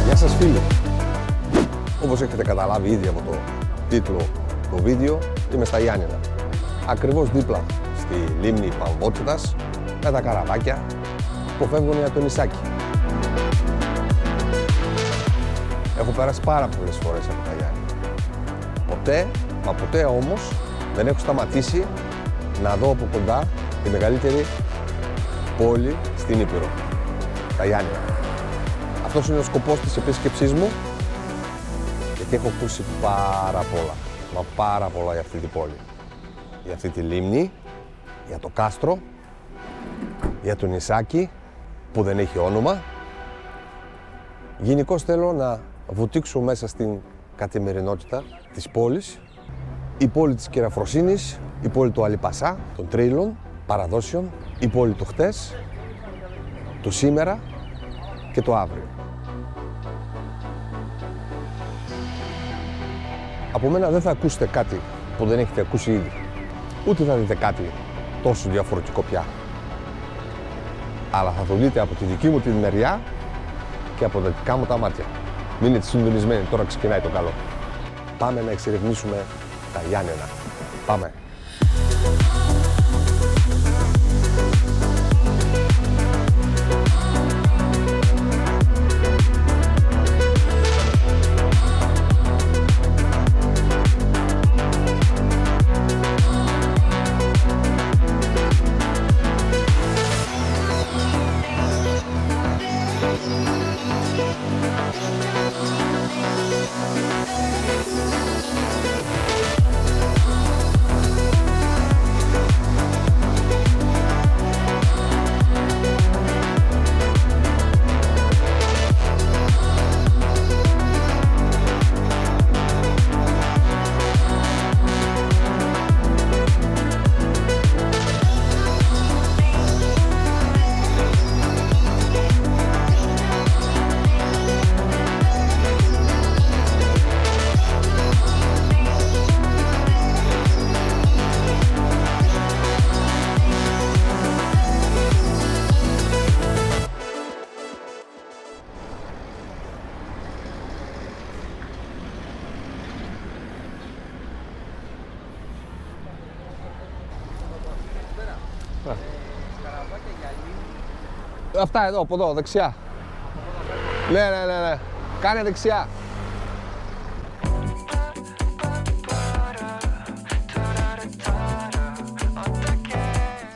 Γεια σας φίλοι. Όπως έχετε καταλάβει ήδη από το τίτλο του βίντεο, είμαι στα Γιάννηνα. Ακριβώς δίπλα στη λίμνη Παμβότητας, με τα καραβάκια που φεύγουν για το νησάκι. Έχω περάσει πάρα πολλές φορές από τα Γιάννηνα. Ποτέ όμως δεν έχω σταματήσει να δω από κοντά τη μεγαλύτερη πόλη στην Ήπειρο, τα Γιάννηνα. Αυτός είναι ο σκοπός της επίσκεψής μου, γιατί έχω ακούσει πάρα πολλά για αυτή την πόλη. Για αυτή τη λίμνη, για το κάστρο, για το νησάκι που δεν έχει όνομα. Γενικώς θέλω να βουτήξω μέσα στην καθημερινότητα της πόλης. Η πόλη της κεραφροσύνης, η πόλη του Αλιπασά, των τρίλων, παραδόσεων, η πόλη του χτες, του σήμερα και το αύριο. Από μένα δεν θα ακούσετε κάτι που δεν έχετε ακούσει ήδη. Ούτε θα δείτε κάτι τόσο διαφορετικό πια. Αλλά θα το δείτε από τη δική μου τη μεριά και από τα δικά μου τα μάτια. Μείνετε συντονισμένοι, τώρα ξεκινάει το καλό. Πάμε να εξερευνήσουμε τα Γιάννηνα. Πάμε. Αυτά εδώ, από εδώ, δεξιά. Ναι. Κάνε δεξιά.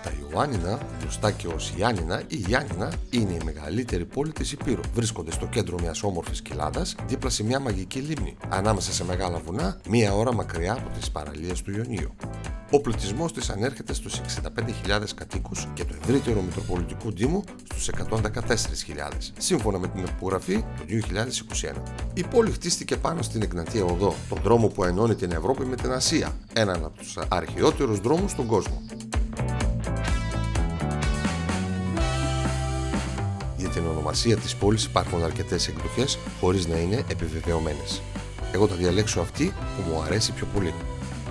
Τα Ιωάννινα, μπροστά και ως Γιάννηνα ή Γιάννηνα, είναι η μεγαλύτερη πόλη της Υπήρου. Βρίσκονται στο κέντρο μιας όμορφης κοιλάδας, δίπλα σε μια μαγική λίμνη, ανάμεσα σε μεγάλα βουνά, μία ώρα μακριά από τις παραλίες του Ιωνίου. Ο πληθυσμός της ανέρχεται στους 65.000 κατοίκους και το ευρύτερο Μητροπολιτικού Δήμου στους 114.000, σύμφωνα με την υπογραφή του 2021. Η πόλη χτίστηκε πάνω στην Εγνατία Οδό, τον δρόμο που ενώνει την Ευρώπη με την Ασία, έναν από τους αρχαιότερους δρόμους στον κόσμο. Για την ονομασία της πόλης υπάρχουν αρκετές εκδοχές, χωρίς να είναι επιβεβαιωμένες. Εγώ θα διαλέξω αυτή που μου αρέσει πιο πολύ.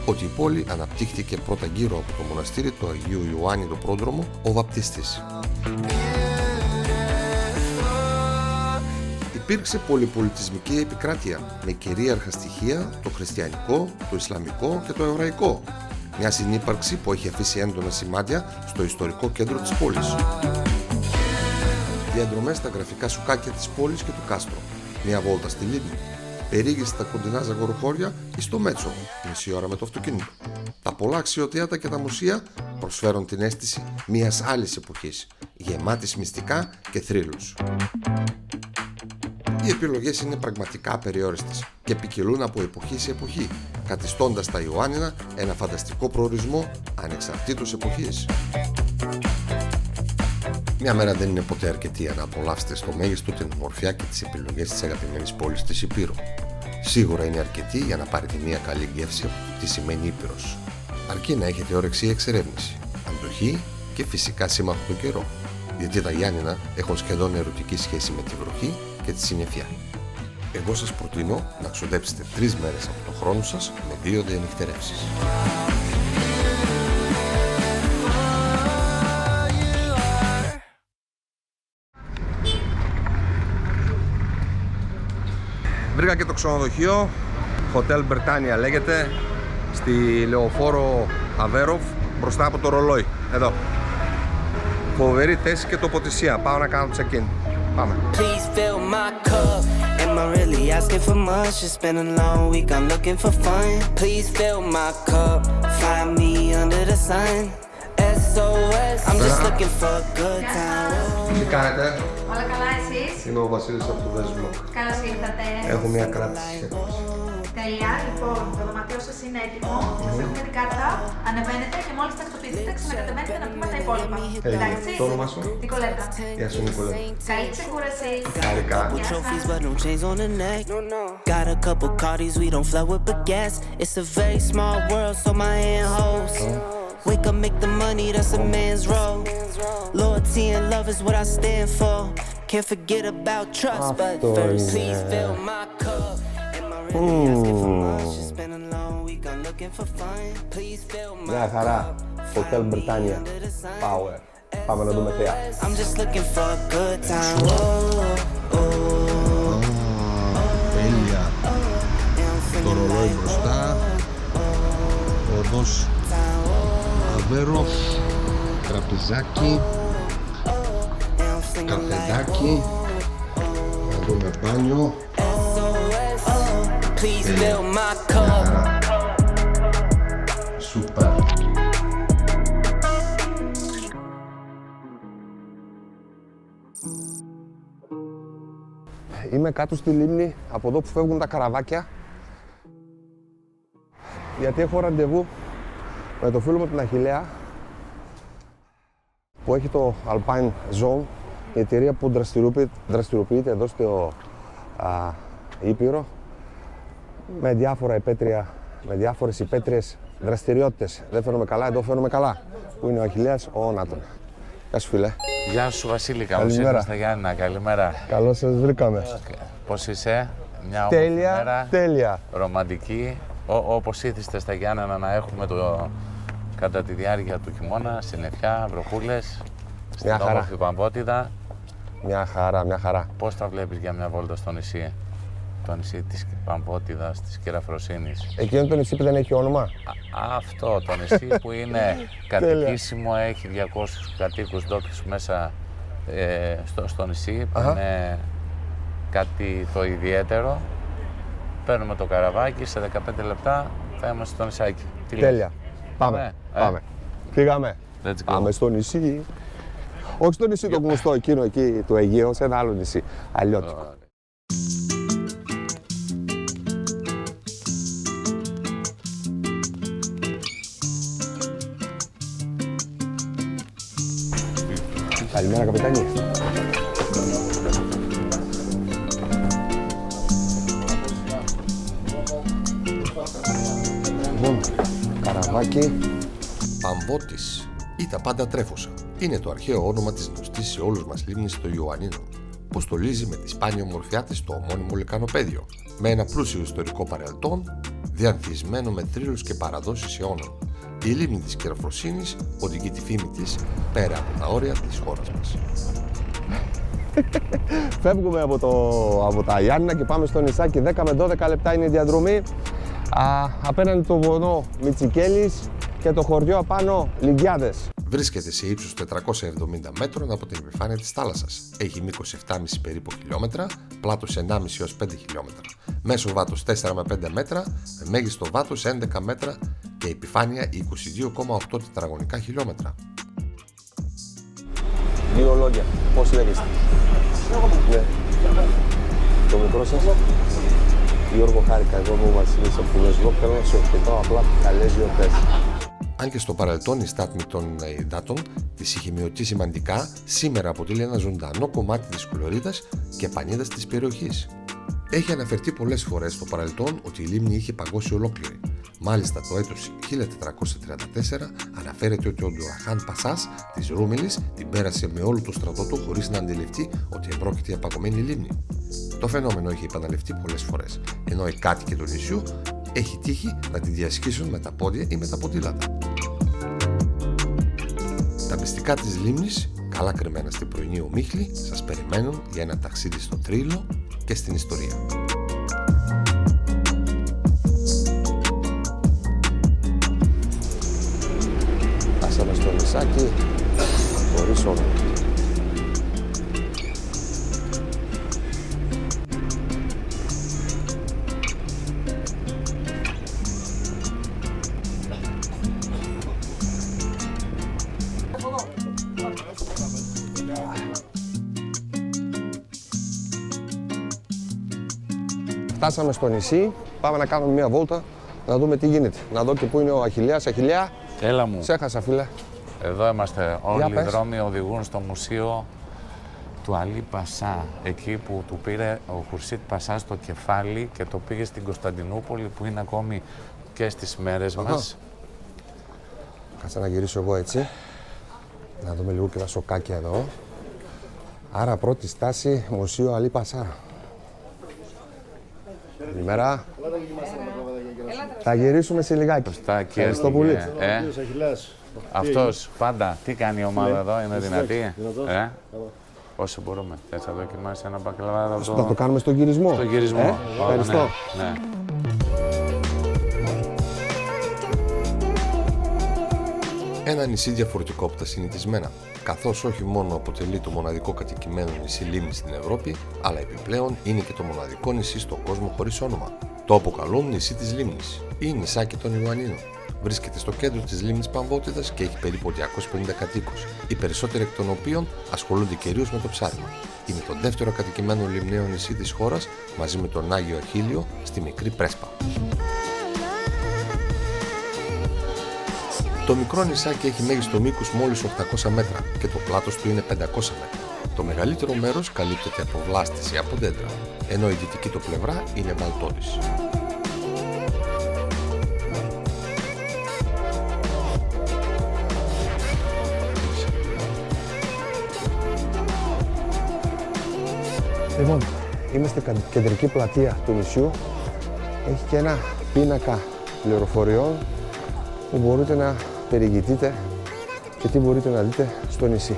Ότι η πόλη αναπτύχθηκε πρώτα γύρω από το μοναστήρι του Αγίου Ιωάννη το Πρόδρομο, ο Βαπτιστής. Υπήρξε πολυπολιτισμική επικράτεια με κυρίαρχα στοιχεία το χριστιανικό, το ισλαμικό και το εβραϊκό. Μια συνύπαρξη που έχει αφήσει έντονα σημάδια στο ιστορικό κέντρο της πόλης. Διαδρομές στα γραφικά σουκάκια της πόλης και του κάστρο. Μια βόλτα στη λίμνη. Περίγηση στα κοντινά ζαγοροχώρια ή στο Μέτσο, μισή ώρα με το αυτοκίνητο. Τα πολλά αξιοθέατα και τα μουσεία προσφέρουν την αίσθηση μιας άλλης εποχής, γεμάτης μυστικά και θρύλους. Οι επιλογές είναι πραγματικά απεριόριστες και ποικιλούν από εποχή σε εποχή, καθιστώντας τα Ιωάννηνα ένα φανταστικό προορισμό ανεξαρτήτως εποχής. Μια μέρα δεν είναι ποτέ αρκετή για να απολαύσετε στο μέγιστο την ομορφιά και τις επιλογές της αγαπημένης πόλης της Υπήρου. Σίγουρα είναι αρκετή για να πάρετε μια καλή γεύση από το τι σημαίνει Ήπειρος. Αρκεί να έχετε όρεξη ή εξερεύνηση, αντοχή και φυσικά σύμμαχο τον καιρό. Γιατί τα Γιάννηνα έχουν σχεδόν ερωτική σχέση με τη βροχή και τη συννεφιά. Εγώ σας προτείνω να ξοδέψετε 3 μέρες από τον χρόνο σας με 2 διανυκτερεύσεις. Βρήκα και το ξενοδοχείο, Hotel Britannia λέγεται, στη Λεωφόρο Αβέροφ, μπροστά από το ρολόι. Εδώ. Φοβερή θέση και τοποθεσία. Πάω να κάνω check-in. Πάμε. Please fill my cup. Am I really asking for much? It's been a long week, I'm looking for fun. Please fill my cup. Find me under the sun. SOS. I'm just looking for a good time. Τι κάνετε? Όλα καλά, εσείς? Είμαι ο Βασίλης από το Βέσβλοκ. Καλώς ήρθατε. Έχω μια κράτηση. Τέλεια, λοιπόν, το δωματιό σας είναι έτοιμο. Σας έχουμε την κάρτα. Ανεβαίνετε και μόλις τακτοποιηθείτε, ξανακατεβαίνετε να πούμε τα υπόλοιπα. Εντάξει. Το όνομα σου? Νικολέτα. Γεια σου, Νικολέτα. Καλή ξεκούραση. Χάρηκα. Trophies but no chains on the neck. Got a couple Cardis, we don't flood with baguettes. It's a very small world, so my hand holds. Wake up, make the money, that's a man's role. Loyalty and love is what I stand for. Can't forget about trust, but first please fill my cup. Μια χαρά. Hotel Britannia. Power. Πάμε να δούμε θέα. Τέλεια. Το ρολόι μπροστά. Οδός Αβέροφ. Τραπεζάκι. Καφεδάκι. Να δούμε μπάνιο. Σούπερ. Είμαι κάτω στη λίμνη, από εδώ που φεύγουν τα καραβάκια, γιατί έχω ραντεβού με το φίλο μου την Αχιλλέα που έχει το Alpine Zone, η εταιρεία που δραστηριοποιείται εδώ στο Ήπειρο με διάφορα υπέτρια, με διάφορες υπέτριες δραστηριότητες. Δεν φαίνομαι καλά, εδώ φαίνομαι καλά. Που είναι ο Αχιλλέας, ο Όνατον. Γεια σου, φίλε. Γεια σου, Βασίλη. Καλώς ήρθες στα Γιάννηνα. Καλημέρα. Καλώς σας βρήκαμε. Πώς είσαι? Μια τέλεια, όμορφη μέρα, τέλεια. Ρομαντική. Όπως ήθιστε στα Γιάννηνα να έχουμε κατά τη διάρκεια του χειμώνα, συννεφιά, βροχούλες, στην όμορφη Παμπότιδα. Μια χαρά, μια χαρά. Πώς τα βλέπεις για μια βόλτα στο νησί? Το νησί της Παμπότιδας, της Κεραφροσύνης. Εκείνο το νησί που δεν έχει όνομα. Αυτό το νησί που είναι κατοικήσιμο, έχει 200 κατοίκους ντόπιους μέσα στο νησί, που είναι κάτι το ιδιαίτερο. Παίρνουμε το καραβάκι, σε 15 λεπτά θα είμαστε στο νησάκι. Τέλεια. Πάμε. Φύγαμε. Πάμε στο νησί. Όχι στο νησί το γνωστό εκείνο εκεί του Αιγαίου, σε ένα άλλο νησί. Αλλιώτικο. Καλημέρα, καπετάνιε. Λοιπόν, καραβάκι. Παμπότης ή τα πάντα τρέφωσα είναι το αρχαίο όνομα της γνωστής σε όλους μας λίμνης των Ιωαννίνων, που στολίζει με τη σπάνια ομορφιά της το ομώνυμο λεκανοπέδιο, με ένα πλούσιο ιστορικό παρελθόν, διανθισμένο με θρύλους και παραδόσεις αιώνων. Η λίμνη της Κεραφροσύνης οδηγεί τη φήμη της πέρα από τα όρια της χώρας μας. Φεύγουμε από τα Γιάννηνα και πάμε στο νησάκι. 10 με 12 λεπτά είναι η διαδρομή. Απέναντι το βουνό Μητσικέλης και το χωριό απάνω Λυγκιάδες. Βρίσκεται σε ύψος 470 μέτρων από την επιφάνεια της θάλασσας. Έχει μήκος 7,5 περίπου χιλιόμετρα, πλάτος 1,5 έως 5 χιλιόμετρα. Μέσο βάθος 4 με 5 μέτρα, με μέγιστο βάθος 11 μέτρα και επιφάνεια 22,8 τετραγωνικά χιλιόμετρα. Δύο λόγια. Πώς λέγεστε? Ναι. Το μικρό σας? Γιώργο, χάρηκα. Εγώ είμαι ο Βασίλης από το Βέσβλοκ. Θέλω να σου ευχηθώ απλά καλές γιορτές. Αν και στο παρελθόν η στάθμη των υδάτων της είχε μειωθεί σημαντικά, σήμερα αποτελεί ένα ζωντανό κομμάτι της χλωρίδας και πανίδας της περιοχής. Έχει αναφερθεί πολλές φορές στο παρελθόν ότι η λίμνη είχε παγώσει ολόκληρη. Μάλιστα το έτος 1434 αναφέρεται ότι ο Ντουραχάν Πασάς της Ρούμελης την πέρασε με όλο το στρατό του χωρίς να αντιληφθεί ότι επρόκειται για παγωμένη λίμνη. Το φαινόμενο έχει επαναληφθεί πολλές φορές, ενώ οι κάτοικοι του νησιού έχει τύχει να τη διασχίσουν με τα πόδια ή με τα ποδήλατα. Τα μυστικά της λίμνης, καλά κρυμμένα στην πρωινή ομίχλη, σας περιμένουν για ένα ταξίδι στο θρύλο και στην ιστορία. νησάκι χωρίς όνομα. Φτάσαμε στο νησί, πάμε να κάνουμε μια βόλτα, να δούμε τι γίνεται. Να δω και πού είναι ο Αχιλλέας. Αχιλλέα, Έλα μου. σε έχασα φίλε. Εδώ είμαστε. Όλοι οι πες. δρόμοι οδηγούν στο μουσείο του Αλή Πασά. Εκεί που του πήρε ο Χουρσίτ Πασά στο κεφάλι και το πήγε στην Κωνσταντινούπολη, που είναι ακόμη και στις μέρες μας. Κάτσε να γυρίσω εγώ έτσι. Να δούμε λίγο και τα σοκάκια εδώ. Άρα πρώτη στάση, Μουσείο Αλή Πασά. Καλημέρα. Θα γυρίσουμε σε λιγάκι. Ευχαριστώ πολύ. Αυτός πάντα. Τι κάνει η ομάδα εδώ, είναι δυνατή. Όσο μπορούμε. Θες να δοκιμάσεις ένα μπακλαβά Θα το κάνουμε στον γυρισμό. στον γυρισμό. Ευχαριστώ. Ναι. Ένα νησί διαφορετικό από τα συνηθισμένα, καθώς όχι μόνο αποτελεί το μοναδικό κατοικημένο νησί λίμνης στην Ευρώπη, αλλά επιπλέον είναι και το μοναδικό νησί στον κόσμο χωρίς όνομα. Το αποκαλούν νησί της λίμνης ή νησάκι των Ιωαννίνων. Βρίσκεται στο κέντρο της λίμνης Παμβότιδας και έχει περίπου 250 κατοίκους, οι περισσότεροι εκ των οποίων ασχολούνται κυρίως με το ψάρεμα. Είναι το δεύτερο κατοικημένο λιμναίο νησί της χώρας, μαζί με τον Άγιο Αχίλιο στη Μικρή Πρέσπα. Το μικρό νησάκι έχει μέγιστο μήκος μόλις 800 μέτρα και το πλάτος του είναι 500 μέτρα. Το μεγαλύτερο μέρος καλύπτεται από βλάστες ή από δέντρα, ενώ η δυτική του πλευρά είναι βαλτόδης. Λοιπόν, είμαστε στην κεντρική πλατεία του νησιού. Έχει και ένα πίνακα πληροφοριών που μπορείτε να περιηγηθείτε και τι μπορείτε να δείτε στο νησί.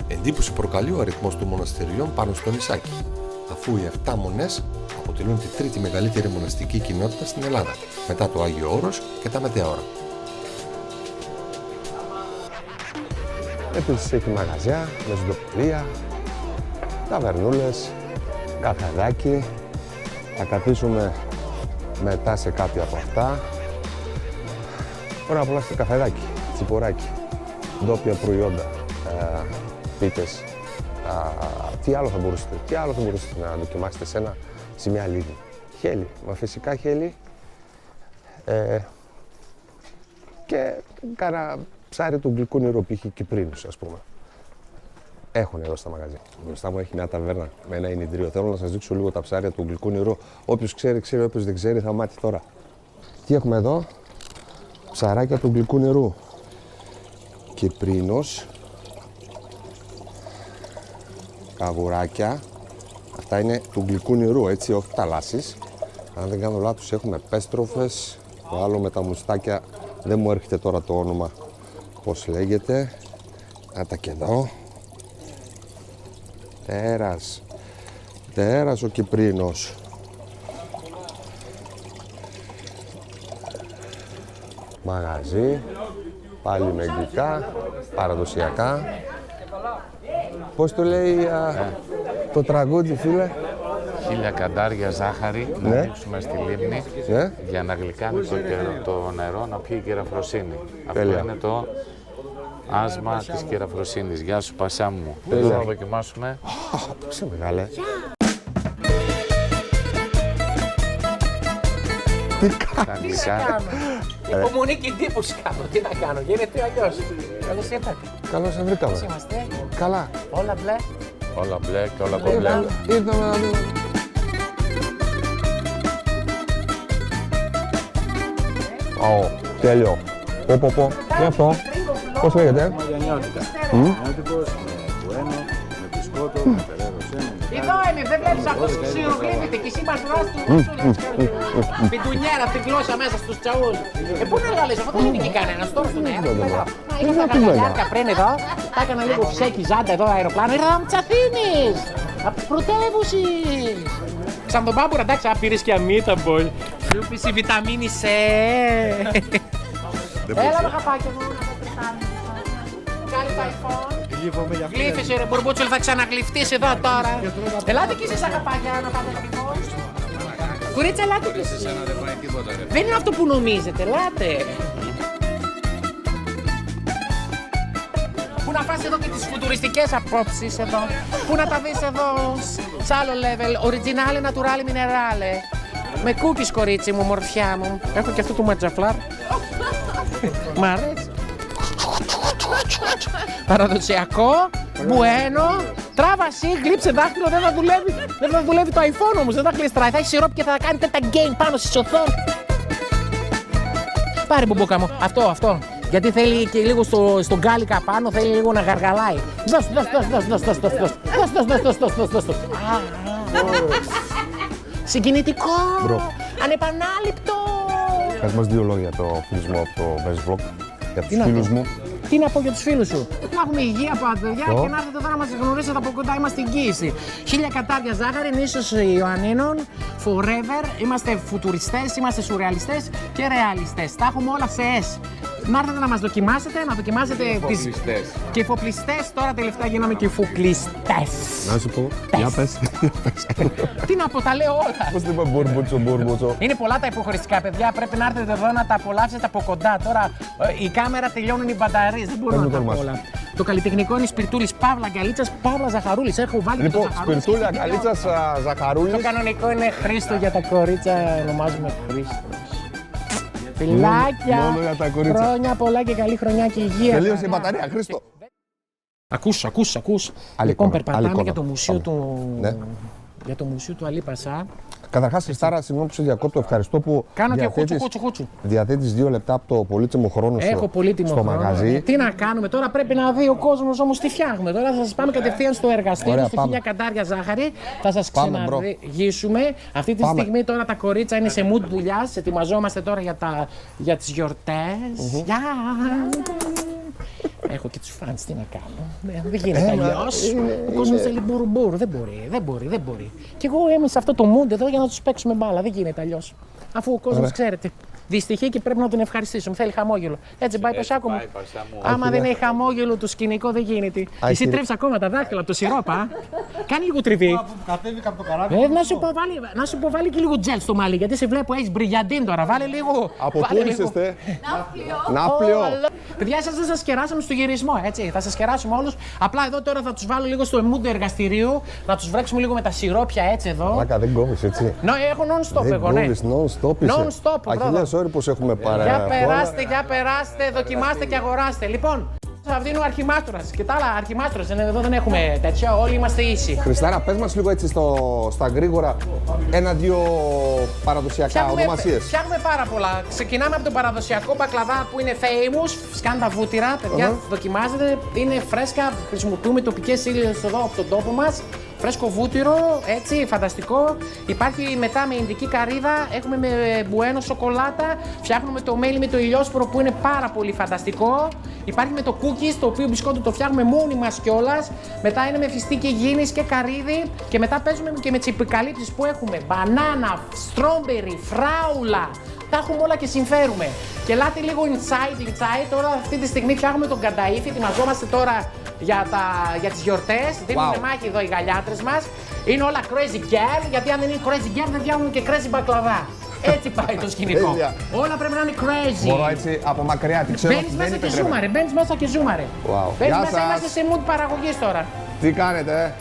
Εντύπωση προκαλεί ο αριθμός των μοναστεριών πάνω στο νησάκι, αφού οι 7 μονές αποτελούν τη τρίτη μεγαλύτερη μοναστική κοινότητα στην Ελλάδα, μετά το Άγιο Όρος και τα Μετέωρα. Επίσης έχει μαγαζιά, μεζοντοπολία, ταβερνούλες, καφεδάκι. Θα καθίσουμε μετά σε κάποια από αυτά. Μπορεί να απολαύσετε καφεδάκι, τσιπουράκι, ντόπια προϊόντα, πίτες. Τι άλλο θα μπορούσατε να δοκιμάσετε σε μια λίμνη. Χέλη, μα φυσικά χέλη και κάνα ψάρι του γλυκού νερού, π.χ. Κυπρίνους, ας πούμε. Έχουν εδώ στα μαγαζιά. Μπροστά μου έχει μια ταβέρνα με ένα ενιδρίο. Θέλω να σας δείξω λίγο τα ψάρια του γλυκού νερού. Όποιος ξέρει, ξέρει. Όποιος δεν ξέρει, θα μάθει τώρα. Τι έχουμε εδώ? Ψαράκια του γλυκού νερού. Κυπρίνος. Καβουράκια. Αυτά είναι του γλυκού νερού, έτσι, όχι θαλάσσης. Αν δεν κάνω λάθος, έχουμε πέστροφες. Το άλλο με τα μουστάκια δεν μου έρχεται τώρα το όνομα πώς λέγεται. Άτα και εδώ. Τέρας ο Κυπρίνος. Μαγαζί, πάλι με γλυκά, παραδοσιακά. Πώς το λέει το τραγούδι, φίλε? 1000 καντάρια ζάχαρη να ρίξουμε στη λίμνη για να γλυκάνει το νερό να πιει η κεραφροσύνη. Αυτό είναι το άσμα της κεραφροσύνης. Γεια σου, Πασά μου. Εδώ να δοκιμάσουμε. Πώς είναι μεγάλε. Τι Τα γλυκά. Υπομονή και εντύπωση κάνω. Τι να κάνω, γίνεται αλλιώς. Καλώς ήρθατε. Καλώς σε βρήκαμε. Πώς είμαστε? Καλά. Όλα μπλε. Όλα μπλε και όλα κομπλέ. Ήρθαμε να δούμε. Τέλειο. Πω. Τι αυτό? Πώς λέγεται? Μαγιανιώτικος, με κουένο, με μπισκότο, με περέρο σένα. Εδώ είμαι, δεν βλέπεις αυτός που ξυροκλείβεται και εσύ μας βράς του πιτουνιέρα την γλώσσα μέσα στους τσαούς. Πού να λάλες, αυτό δεν είναι και κανένας τώρα στον αέρα. Είχα τα γαλιάρκα πριν εδώ, τα έκανα λίγο φυσέκι ζάντα εδώ αεροπλάνο, ήρθα από τις Αθήνες, από τις πρωτεύουσες. Σαν τον Μπάμπουρα, εντάξει, πήρες και αμύτα, boy. Σου πεις η βιταμίνη C. Έλα με χαπάκια μου. βγάλει το iPhone. Γλύφεσαι ρε Μπουρμπούτσουλ, θα ξαναγλυφτείς εδώ τώρα. Ελάτε κι εσείς αγαπάκια να πάτε να λοιπόν. Κορίτσα, ελάτε κι εσείς. Δεν είναι αυτό που νομίζετε, ελάτε. Πού να φας εδώ και τις φουτουριστικές απόψεις εδώ. Πού να τα δεις εδώ σε άλλο level. Originale, naturale, minerale. Με κούκκις κορίτσι μου, μορφιά μου. Έχω και αυτό το ματζαφλάρ. Μ' αρέσει. Παραδοσιακό, μπουένο. Τράβα εσύ, γλύψε δάχτυλο, δεν θα δουλεύει. Δεν θα δουλεύει το iPhone όμως, δεν θα γλιστράει. Θα έχει σιρόπι και θα κάνετε τα game πάνω στις οθόνες. Πάρε μπουμπούκα μου, αυτό. Γιατί θέλει και λίγο στον γκάλικα πάνω, θέλει λίγο να γαργαλάει. Δώσ' συγκινητικό, ανεπανάληπτο. Πες μας 2 λόγια το φιλισμό από το Best Vlog για τους φίλους μου. Τι να πω για τους φίλους σου. Να έχουμε υγεία πάντα, παιδιά, και να έρθετε εδώ να μας γνωρίσετε από κοντά. Είμαστε εγγύηση. 1000 κατάρια ζάχαρη, νήσος Ιωαννίνων, forever. Είμαστε φουτουριστές, είμαστε σουρεαλιστές και ρεαλιστές. Τα έχουμε όλα σε S. Να έρθετε να μας δοκιμάσετε, να δοκιμάσετε τις κεφοπλιστές. Τώρα τελευταία γίναμε κεφοπλιστές. Να σου πω, για πες. Τι να πω, τα λέω όλα. Πώς το είπα, μπούρμπουτσο. Είναι πολλά τα υποχωριστικά, παιδιά. Πρέπει να έρθετε εδώ να τα απολαύσετε από κοντά. Τώρα η κάμερα τελειώνουν οι μπαταρίες. Δεν μπορώ να τα πω όλα. Το καλλιτεχνικό είναι Σπιρτούλης Παύλα Γκαλίτσας, Παύλα Ζαχαρούλης. Έχω βάλει Λοιπόν, το Ζαχαρούλης. Σπιρτούλια Γκαλίτσας Ζαχαρούλης. Το κανονικό είναι Χρήστο, για τα κορίτσα ονομάζουμε Χρήστος. Φιλάκια, μόνο για τα κορίτσα. Χρόνια πολλά και καλή χρονιά και υγεία. Τελείωσε η μπαταρία, Χρήστο. Ακούς. Άλλη Λοιπόν, εικόνα, περπατάμε άλλη για το εικόνα. μουσείο του... Ναι. Για το μουσείο του Αλή Πασά. Καταρχάς, Χριστάρα, συγγνώμη που σε διακόπτω. Ευχαριστώ που Κάνω και χούτσου. διαθέτεις 2 λεπτά από το πολύτιμο χρόνο σου Έχω πολύτιμο στο χρόνο. μαγαζί. Τι να κάνουμε τώρα, πρέπει να δει ο κόσμος όμως τι φτιάχνουμε. Τώρα θα σας πάμε κατευθείαν στο εργαστήριο, Ωραία, στη πάμε. 1000 καντάρια ζάχαρη. Θα σας Πάμε, μπρο. ξαναδηγήσουμε. Αυτή τη στιγμή τώρα τα κορίτσα είναι σε mood δουλειάς. Ετοιμαζόμαστε τώρα για τις γιορτές. Γεια! Έχω και τους φανς, τι να κάνω. Δεν γίνεται αλλιώς. Ο κόσμος θέλει μπουρμπούρ. Δεν μπορεί. Και εγώ είμαι σε αυτό το mood εδώ για να τους παίξουμε μπάλα. Δεν γίνεται αλλιώς. Αφού ο κόσμος, ξέρετε, δυστυχεί και πρέπει να τον ευχαριστήσουμε. Θέλει χαμόγελο. Έτσι πάει, Πασάκο μου. Άμα δεν έχει χαμόγελο το σκηνικό, δεν γίνεται. Εσύ τρέφεις ακόμα τα δάχτυλα από το σιρόπα. Κάνει λίγο τριβή. Κατέβηκα από το καράβι. Να σου πω, βάλει και λίγο τζελ στο μάλι. Γιατί σε βλέπω, έχεις μπριγιαντίν τώρα. Βάλε λίγο. Από πού είσαστε? Ναύπλιο. Παιδιά, δεν σας κεράσαμε στο γυρισμό, έτσι. Θα σας κεράσουμε όλους. Απλά εδώ τώρα θα τους βάλω λίγο στο mood εργαστηρίου. Να τους βρέξουμε λίγο με τα σιρόπια έτσι εδώ. Μάκα, δεν κόβεις έτσι. Έχω non-stop εγώ, ναι. Non-stop είσαι. Non-stop, Αχιλλέας όροι πως έχουμε πάρει. Για περάστε, δοκιμάστε και αγοράστε. Λοιπόν, αυτή είναι ο αρχιμάστορας και τα άλλα αρχιμάστορας. Εδώ δεν έχουμε τέτοια, όλοι είμαστε ίσοι. Χριστάρα, πες μας λίγο έτσι στα γρήγορα 1-2 παραδοσιακά ονομασίες. Φτιάχνουμε πάρα πολλά. Ξεκινάμε από το παραδοσιακό μπακλαβά που είναι famous. Σκάνε τα βούτυρα, παιδιά, δοκιμάζετε. Είναι φρέσκα, χρησιμοποιούμε τοπικές ύλες εδώ από τον τόπο μας. Φρέσκο βούτυρο, έτσι, φανταστικό. Υπάρχει μετά με ινδική καρύδα, έχουμε με μπουένο σοκολάτα. Φτιάχνουμε το μέλι με το ηλιόσπορο που είναι πάρα πολύ φανταστικό. Υπάρχει με το cookies, το οποίο μπισκότο το φτιάχνουμε μόνοι μας κιόλας. Μετά είναι με φιστίκι γίνης και καρύδι. Και μετά παίζουμε και με τις επικαλύψεις που έχουμε μπανάνα, στρόμπερι, φράουλα. Τα έχουμε όλα και συμφέρουμε. Και ελάτε λίγο inside. Τώρα αυτή τη στιγμή φτιάχνουμε τον κανταΐφι. Ετοιμαζόμαστε τώρα για τις γιορτές. Δίνουμε μάχη εδώ οι γαλιάτρες μας. Είναι όλα crazy girl, γιατί αν δεν είναι crazy girl δεν φτιάχνουν και crazy μπακλαβά. Έτσι πάει το σκηνικό. Όλα πρέπει να είναι crazy. Μπορώ έτσι από μακριά, τι ξέρω. Μπαίνεις μέσα και ζούμαρε, Μπαίνεις μέσα, είμαστε σε mood παραγωγής τώρα. Τι κάνετε,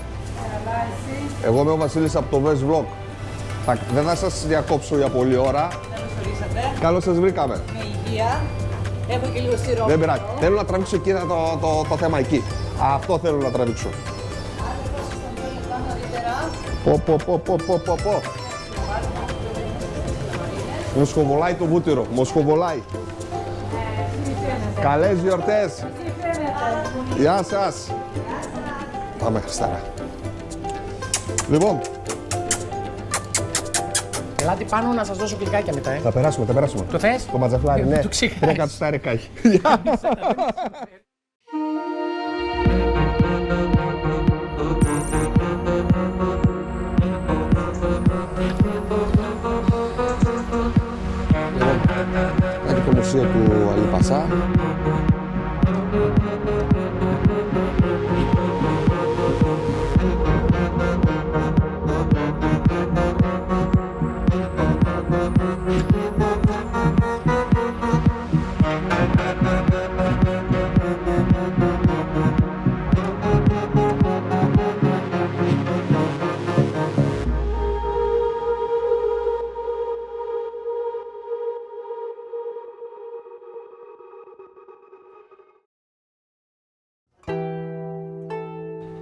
Εγώ είμαι ο Βασίλης από το Best Vlog. Δεν θα σας διακόψω για πολλή ώρα. Καλώς σας βρήκαμε. Με υγεία. Έχω και λίγο σιρόπι. Δεν πειράζει. Θέλω να τραβήξω εκεί το θέμα εκεί. Αυτό θέλω να τραβήξω. Πω. Μου σχοβολάει το βούτυρο. Μου σχοβολάει. Καλές γιορτές. Γεια σας. Πάμε, Χριστάρα. Λοιπόν. Ελάτε πάνω να σας δώσω κλικάκια μετά, Θα περάσουμε. Το θες? Το ματζαφλάρι, ναι. Το ξεχάσεις. 3 κατοστάρικα έχει. Είναι το μουσείο του Αλή Πασά.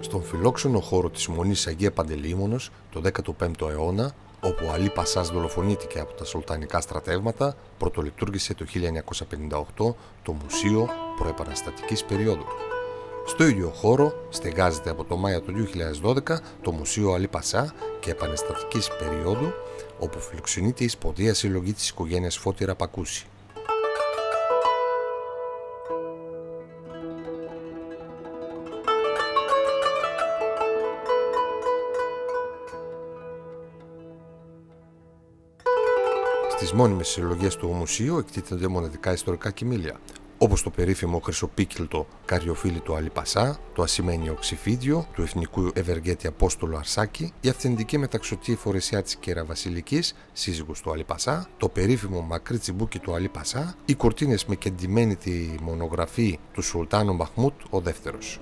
Στον φιλόξενο χώρο της Μονής Αγία Παντελεήμονος το 15ο αιώνα, όπου ο Αλή Πασάς δολοφονήθηκε από τα σουλτανικά στρατεύματα, πρωτολειτουργήσε το 1958 το Μουσείο Προεπαναστατικής Περίοδου. Στο ίδιο χώρο στεγάζεται από το Μάιο του 2012 το Μουσείο Αλή Πασά και Επαναστατικής Περίοδου, όπου φιλοξενείται η σπουδαία συλλογή της οικογένειας Φώτη Ραπακούση. Στις μόνιμες συλλογές του μουσείου εκτίθενται μοναδικά ιστορικά κειμήλια, όπως το περίφημο χρυσοπίκυλτο Καριοφύλλι του Αλή Πασά, το ασημένιο ξυφίδιο του Εθνικού Ευεργέτη Απόστολου Αρσάκη, η αυθεντική μεταξωτή φορεσιά της Κεραμβασιλικής, σύζυγος του Αλή Πασά, το περίφημο μακρύ τσιμπούκι του Αλή Πασά, οι κουρτίνες με κεντυμένη τη μονογραφή του Σουλτάνου Μαχμούτ ο δεύτερος.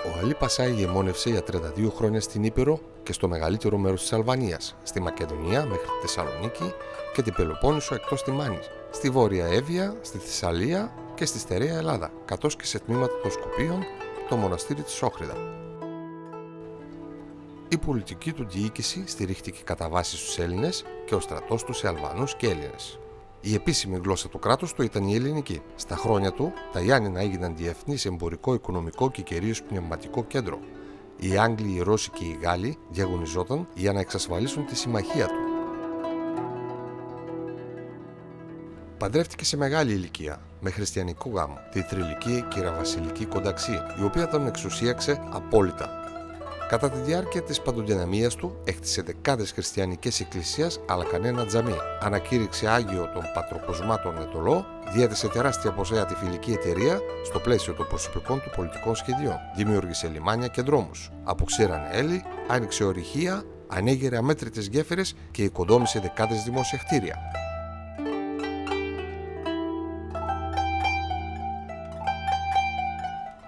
Ο Αλή Πασά ηγεμόνευσε για 32 χρόνια στην Ήπειρο και στο μεγαλύτερο μέρος της Αλβανίας, στη Μακεδονία μέχρι τη Θεσσαλονίκη και την Πελοπόννησο εκτός τη Μάνης, στη Βόρεια Εύβοια, στη Θεσσαλία και στη Στερεία Ελλάδα, καθώς και σε τμήματα των Σκοπίων, το μοναστήρι της Όχριδα. Η πολιτική του διοίκηση στηρίχτηκε κατά βάση στους Έλληνες και ο στρατός του σε Αλβανούς και Έλληνες. Η επίσημη γλώσσα του κράτους του ήταν η ελληνική. Στα χρόνια του, τα Ιάννηνα έγιναν διεθνής εμπορικό, οικονομικό και κυρίως πνευματικό κέντρο. Οι Άγγλοι, οι Ρώσοι και οι Γάλλοι διαγωνιζόταν για να εξασφαλίσουν τη συμμαχία του. Παντρεύτηκε σε μεγάλη ηλικία, με χριστιανικό γάμο, τη θρυλική Κεραμβασιλική Κονταξή, η οποία τον εξουσίαξε απόλυτα. Κατά τη διάρκεια της παντοδυναμίας του, έκτισε δεκάδες χριστιανικές εκκλησίες αλλά κανένα τζαμί. Ανακήρυξε άγιο τον Πατροκοσμάτων Ετωλό, διέθεσε τεράστια ποσά για τη φιλική εταιρεία στο πλαίσιο των προσωπικών του πολιτικών σχεδιών. Δημιούργησε λιμάνια και δρόμους. Αποξήρανε έλλη, άνοιξε ορυχεία, ανέγερε αμέτρητες γέφυρες και οικοδόμησε δεκάδες δημόσια κτίρια.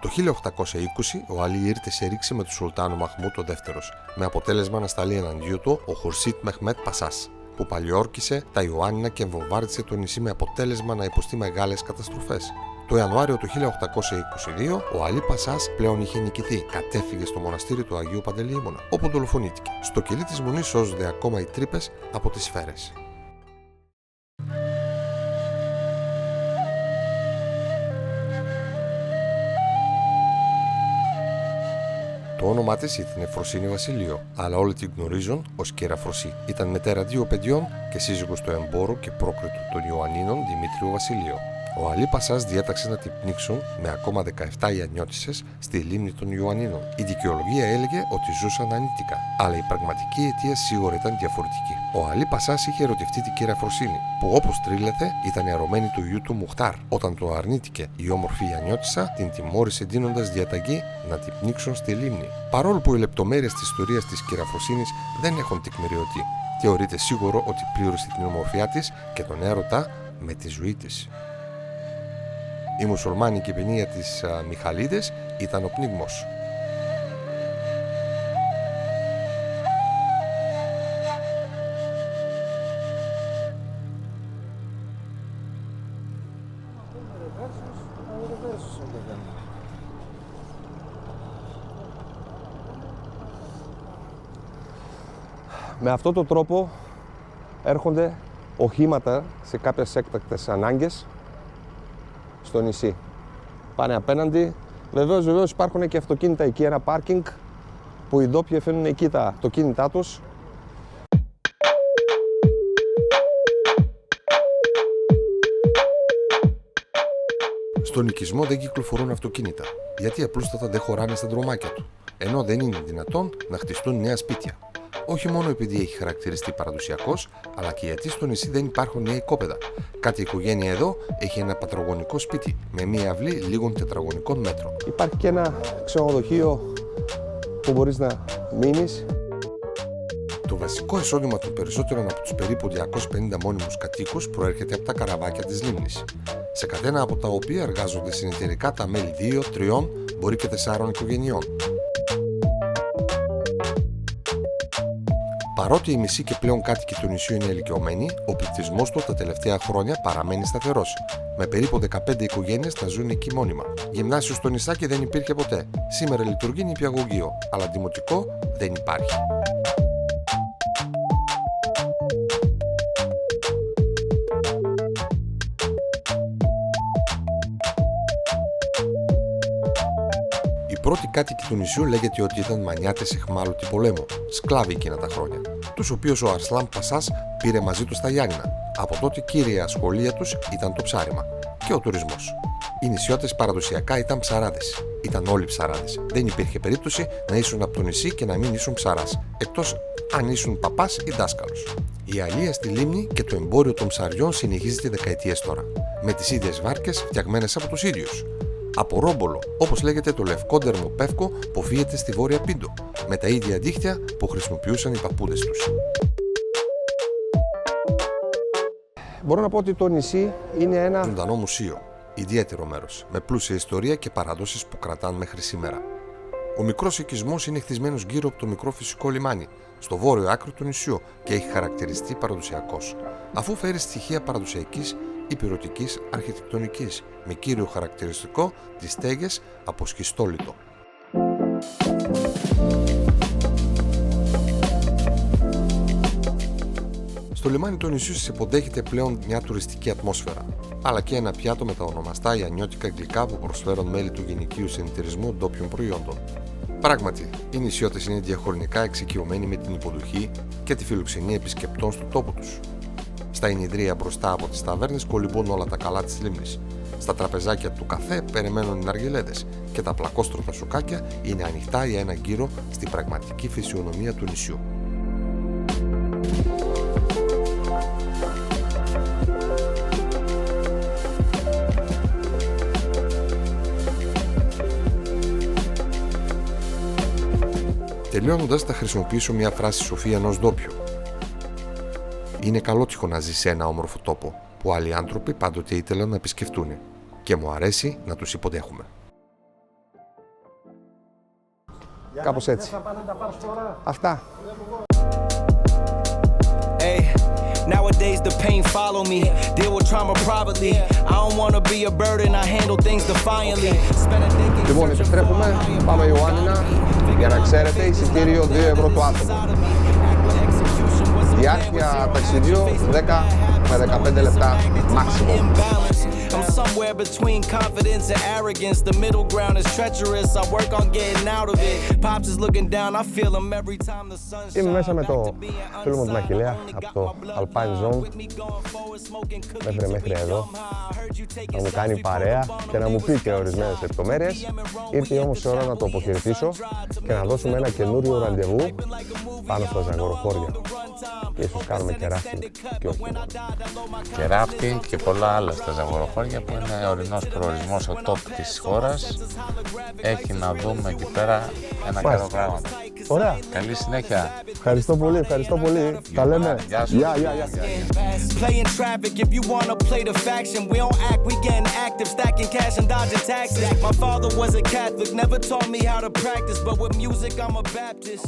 Το 1820 ο Αλή ήρθε σε ρήξη με τον Σουλτάνο Μαχμούτ ο δεύτερος, με αποτέλεσμα να σταλεί εναντίον του ο Χουρσίτ Μεχμέτ Πασάς, που παλιόρκησε τα Ιωάννινα και βομβάρδισε το νησί με αποτέλεσμα να υποστεί μεγάλες καταστροφές. Το Ιανουάριο του 1822 ο Αλή Πασάς πλέον είχε νικηθεί. Κατέφυγε στο μοναστήρι του Αγίου Παντελεήμωνα, όπου δολοφονήθηκε. Στο κελί της Μονής σώζονται ακόμα οι τρύπες από τις σφαίρες. Το όνομά της ήταν Εφροσύνη Βασιλείο, αλλά όλοι την γνωρίζουν ως Κεραφροσή. Ήταν μητέρα 2 παιδιών και σύζυγος του εμπόρου και πρόκριτου των Ιωαννίνων Δημήτριου Βασιλείο. Ο Αλή Πασάς διέταξε να την πνίξουν με ακόμα 17 Ιαννιώτισσες στη λίμνη των Ιωαννίνων. Η δικαιολογία έλεγε ότι ζούσαν ανήτικα, αλλά η πραγματική αιτία σίγουρα ήταν διαφορετική. Ο Αλή Πασάς είχε ερωτευτεί την Κεραφροσύνη, που όπως τρίλεθε ήταν ερωμένη του γιού του Μουχτάρ. Όταν το αρνήθηκε, η όμορφη Ιαννιώτισσα την τιμώρησε δίνοντας διαταγή να την πνίξουν στη λίμνη. Παρόλο που οι λεπτομέρειες της ιστορίας της Κεραφροσύνης δεν έχουν τεκμηριωθεί, θεωρείται σίγουρο ότι πλήρωσε την ομορφιά της και τον έρωτα με τη ζωή της. Η μουσουλμάνικη ποινία της Μιχαλίδες ήταν ο πνίγμος. Με αυτόν τον τρόπο έρχονται οχήματα σε κάποιες έκτακτες ανάγκες στο νησί. Πάνε απέναντι. Βεβαίως υπάρχουν και αυτοκίνητα εκεί, ένα πάρκινγκ που οι ντόπιοι αφήνουν εκεί τα αυτοκίνητά τους. Στον οικισμό δεν κυκλοφορούν αυτοκίνητα, γιατί απλούστατα δεν χωράνε στα δρομάκια του, ενώ δεν είναι δυνατόν να χτιστούν νέα σπίτια. Όχι μόνο επειδή έχει χαρακτηριστεί παραδοσιακός, αλλά και γιατί στο νησί δεν υπάρχουν νέα οικόπεδα. Κάθε οικογένεια εδώ έχει ένα πατρογονικό σπίτι με μία αυλή λίγων τετραγωνικών μέτρων. Υπάρχει και ένα ξενοδοχείο που μπορείς να μείνεις. Το βασικό εισόδημα των περισσότερων από τους περίπου 250 μόνιμους κατοίκους προέρχεται από τα καραβάκια της λίμνης, σε καθένα από τα οποία εργάζονται συνεταιρικά τα μέλη 2, 3, μπορεί και 4 οικογενειών. Παρότι οι μισοί και πλέον κάτοικοι του νησιού είναι ηλικιωμένοι, ο πληθυσμός του τα τελευταία χρόνια παραμένει σταθερός. Με περίπου 15 οικογένειες θα ζουν εκεί μόνιμα. Γυμνάσιο στο νησάκι δεν υπήρχε ποτέ. Σήμερα λειτουργεί νηπιαγωγείο, αλλά δημοτικό δεν υπάρχει. Οι πρώτοι κάτοικοι του νησιού λέγεται ότι ήταν μανιάτες αιχμάλωτοι πολέμου, σκλάβοι εκείνα τα χρόνια, τους οποίους ο Αρσλάν Πασάς πήρε μαζί του στα Γιάννηνα. Από τότε κύρια ασχολία τους ήταν το ψάρεμα και ο τουρισμός. Οι νησιώτες παραδοσιακά ήταν ψαράδες. Ήταν όλοι ψαράδες. Δεν υπήρχε περίπτωση να ήσουν από το νησί και να μην ήσουν ψαράς, εκτός αν ήσουν παπάς ή δάσκαλος. Η αλεία στη λίμνη και το εμπόριο των ψαριών συνεχίζεται δεκαετίες τώρα, με τις ίδιες βάρκες φτιαγμένες από τους ίδιους. Από ρόμπολο, όπως λέγεται το λευκόντερμο πεύκο που φύγεται στη Βόρεια Πίντο, με τα ίδια δίχτυα που χρησιμοποιούσαν οι παππούδες τους. Μπορώ να πω ότι το νησί είναι ένα ζωντανό μουσείο, ιδιαίτερο μέρος, με πλούσια ιστορία και παραδόσεις που κρατάνε μέχρι σήμερα. Ο μικρός οικισμός είναι χτισμένος γύρω από το μικρό φυσικό λιμάνι, στο βόρειο άκρο του νησιού και έχει χαρακτηριστεί παραδοσιακός, αφού φέρει στοιχεία παραδοσιακής υπηρετικής αρχιτεκτονικής, με κύριο χαρακτηριστικό τις στέγες από σχιστόλιτο. Στο λιμάνι του νησιού υποδέχεται πλέον μια τουριστική ατμόσφαιρα, αλλά και ένα πιάτο με τα ονομαστά ιαννιώτικα γλυκά που προσφέρουν μέλη του Γυναικείου Συνεταιρισμού Ντόπιων Προϊόντων. Πράγματι, οι νησιώτες είναι διαχρονικά εξοικειωμένοι με την υποδοχή και τη φιλοξενία επισκεπτών στο τόπο τους. Στα ενιδρία μπροστά από τις ταβέρνες κολυμπούν όλα τα καλά της λίμνης. Στα τραπεζάκια του καφέ περιμένουν οι ναργιλέδες και τα πλακόστρωτα σοκάκια είναι ανοιχτά για ένα γύρο στην πραγματική φυσιονομία του νησιού. Τελειώνοντας, θα χρησιμοποιήσω μια φράση σοφή ενός ντόπιου. Είναι καλότυχο να ζει σε ένα όμορφο τόπο που άλλοι άνθρωποι πάντοτε ήθελαν να επισκεφτούν και μου αρέσει να τους υποδέχουμε. Κάπως έτσι. Αυτά. Nowadays the pain follow me. Deal with trauma privately. I don't want to be a burden. I handle things defiantly. Λοιπόν, επιστρέφουμε. Πάμε Ιωάννινα. Για να ξέρετε, εισιτήριο 2 ευρώ το άτομο. Διάρκεια ταξιδιού 10 με 15 λεπτά maximum. I'm somewhere between confidence and arrogance. The middle ground is treacherous. I work on getting out of it. Pops is looking down. I feel him every time the sun shines. Είμαι μέσα με το φίλο μου τον Αχιλλέα από το Alpine Zone. Με έφερε μέχρι εδώ να μου κάνει παρέα και να μου πει και ορισμένες λεπτομέρειες. Ήρθε όμως η ώρα να το αποχαιρετήσω και να δώσουμε ένα καινούριο ραντεβού πάνω στα Ζαγοροχώρια. Ίσως κάνουμε και ράφτινγκ και όχι μόνο. Και ράφτινγκ και πολλά άλλα στα Ζαγοροχώρια που είναι ορεινός προορισμός, ο top της χώρας. Έχει να δούμε εκεί πέρα ένα καιρό πράγματα. Ωραία. Καλή συνέχεια. Ευχαριστώ πολύ, ευχαριστώ πολύ. Τα λέμε. Γεια σου. Γεια. Playing traffic, if you wanna play the faction, we don't act, we getting active, stacking cash and dodging taxes. My father was a Catholic, never taught me how to practice, but with music I'm a Baptist.